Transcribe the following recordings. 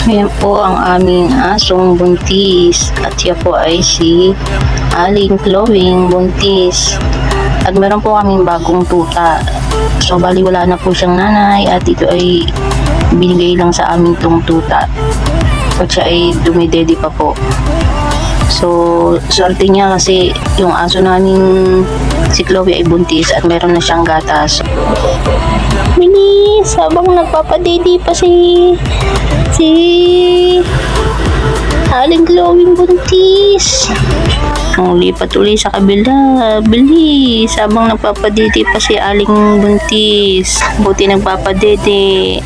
Ayan po ang aming asong buntis at siya po ay si Aling Chloe buntis. At meron po kaming bagong tuta. So bali wala na po siyang nanay at ito ay binigay lang sa amin tong tuta. At siya ay dumidede pa po. So swerte niya kasi yung aso namin si Chloe ay buntis at meron na siyang gatas. Bilis, habang nagpapadede pa si Aling Chloe buntis. Ang lipat uli sa kabila. Bilis, habang nagpapadede pa si Aling buntis. Buti nagpapadede.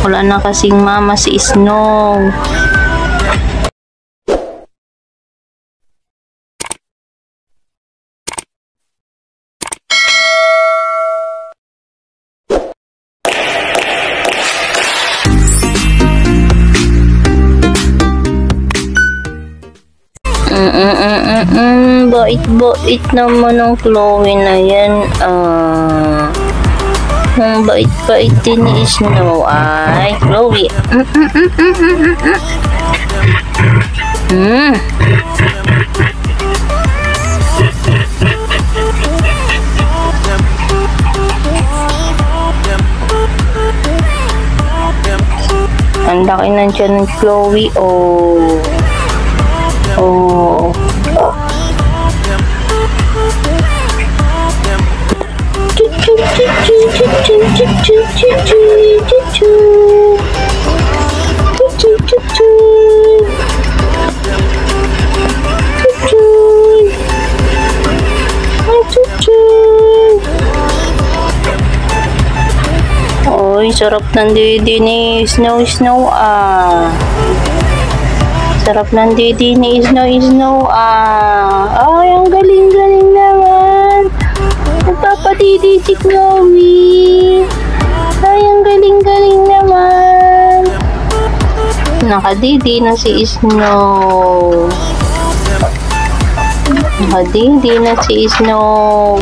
Wala na kasing mama si Snow. Bait naman ng Chloe na yan. Ang bait-bait din ni Snow ay Chloe. Ang laki ng tiyan ng Chloe. Oh. Oy, sarap ng dede ni Snow ah. Sarap ng dede ni Snow ah. Ay, ang galing-galing naman. Nagpapadede si Chloe. Ay, ang galing-galing naman. Nakadede na si Snow. Nakadede na si Snow.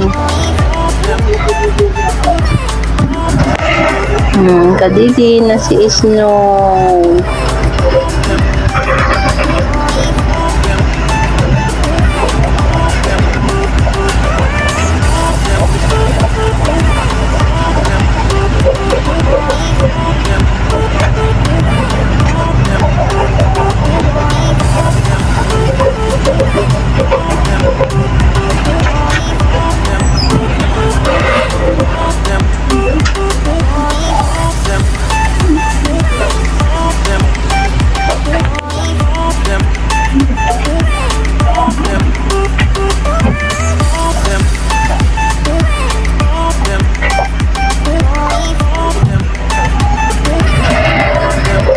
Kadede na si Snow.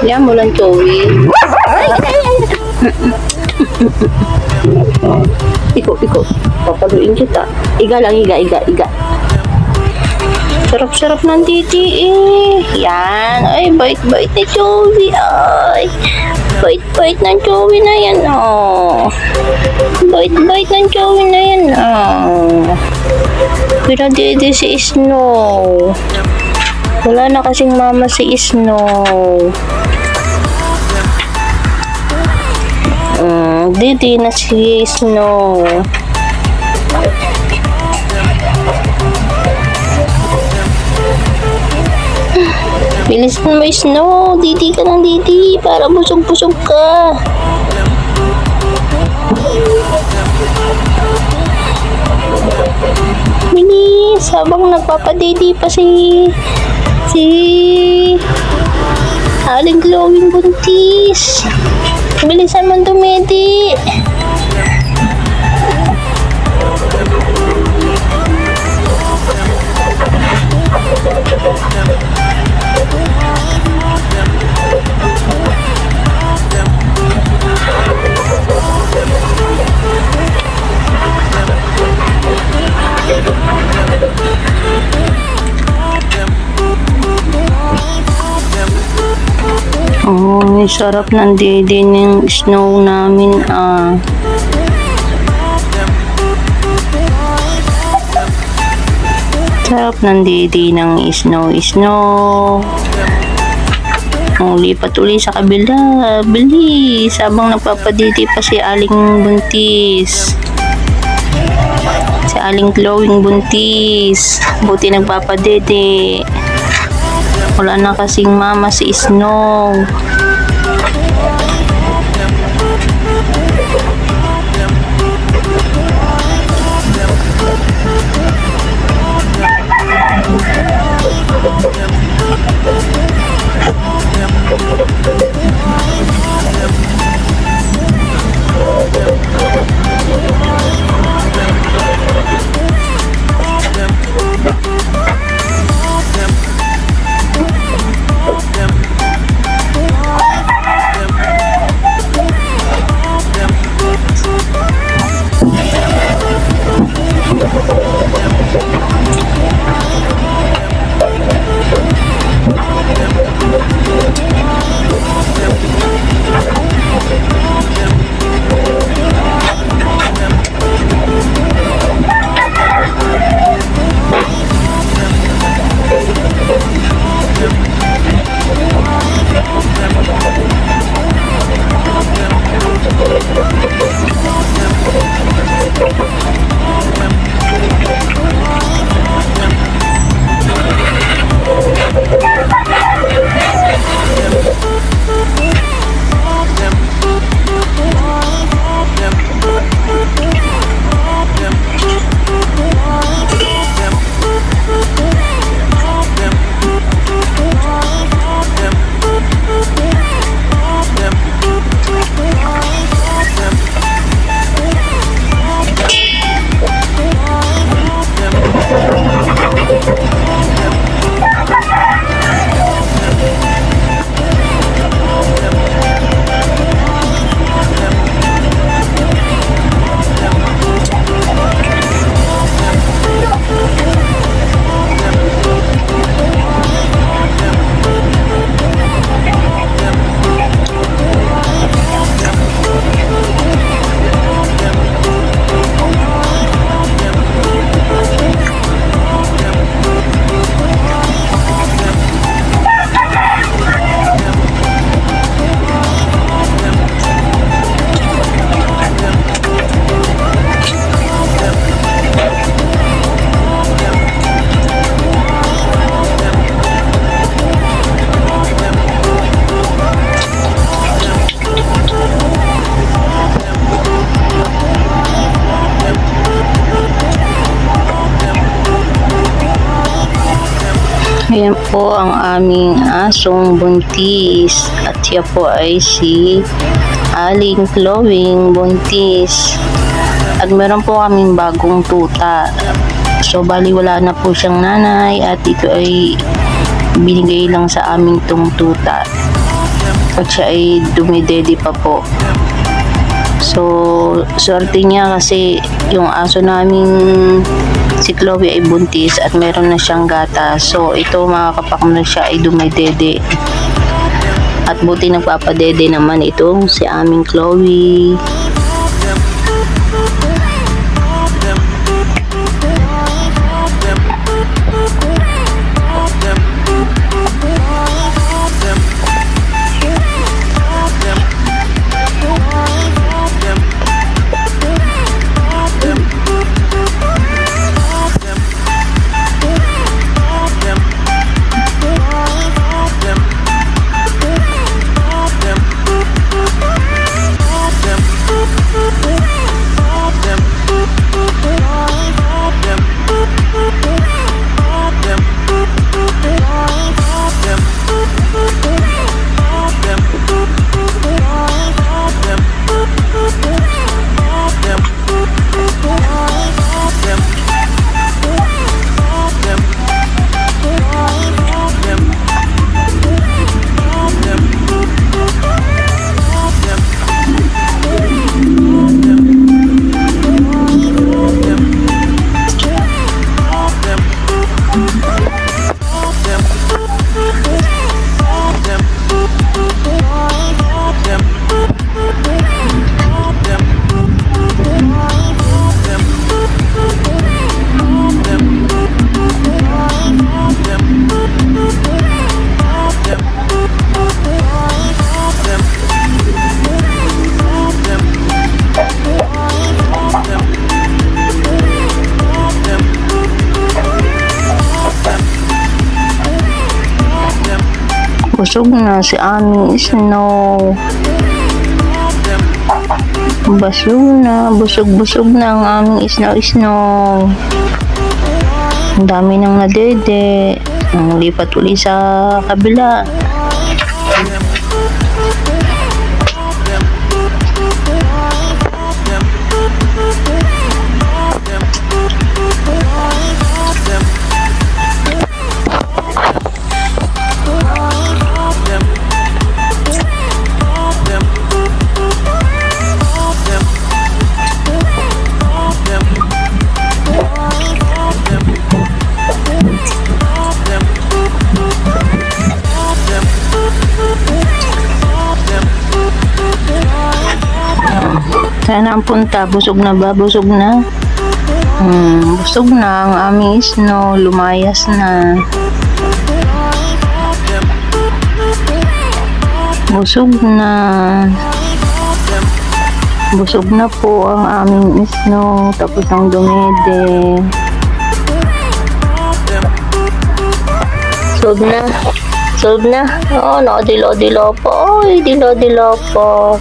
Yan mo lang, Chloe. Iko. Papaluin kita. Iga lang, iga. Sarap-sarap ng titi eh. Yan. Ay, bait-bait ni Chloe. Ay. Bait-bait ng Chloe na yan. Oh. Bait-bait ng Chloe na yan. Oh. Pinadede si Snow. Wala na kasing mama si Snow. Dede na si Snow. Bilis mo Snow. Dede ka ng dede. Para busog-busog ka. Bilis. Habang nagpapadede pa si Aling Chloe buntis. Bilisan mo dumedi. Oh, sarap ng dede ng Snow namin ah. Sarap ng dede ng Snow. Lipat uli sa kabila. Bilis. Habang nagpapadede pa si Aling Buntis. Si Aling Glowing buntis. Buti nagpapadede. Wala na kasing mama si Snow. Ayan po ang aming asong buntis. At siya po ay si Aling Glowing buntis. At meron po kaming bagong tuta. So bali wala na po siyang nanay at ito ay binigay lang sa aming tong tuta. At siya ay dumidede pa po. So swerte niya kasi yung aso namin si Chloe ay buntis at meron na siyang gata. So ito mga kapak na siya ay dumidede. At buti nagpapadede naman itong si aming Chloe. Busog na si aming Snow. Busog na ang aming Snow. Ang dami nang nadede. Ang lipat uli sa kabila. Sana ang punta, busog na ba? Busog na? Busog na ang aming Snow, lumayas na. Busog na po ang aming Snow, tapos ang dumede. Solve na. Oh, no, dilo po. Oy, dilo po.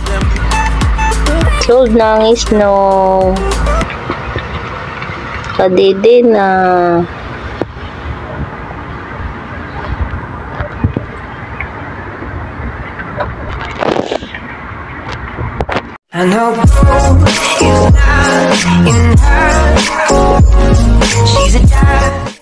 Solve na ang Snow. Kadede na. I know is not in her. She's a dime.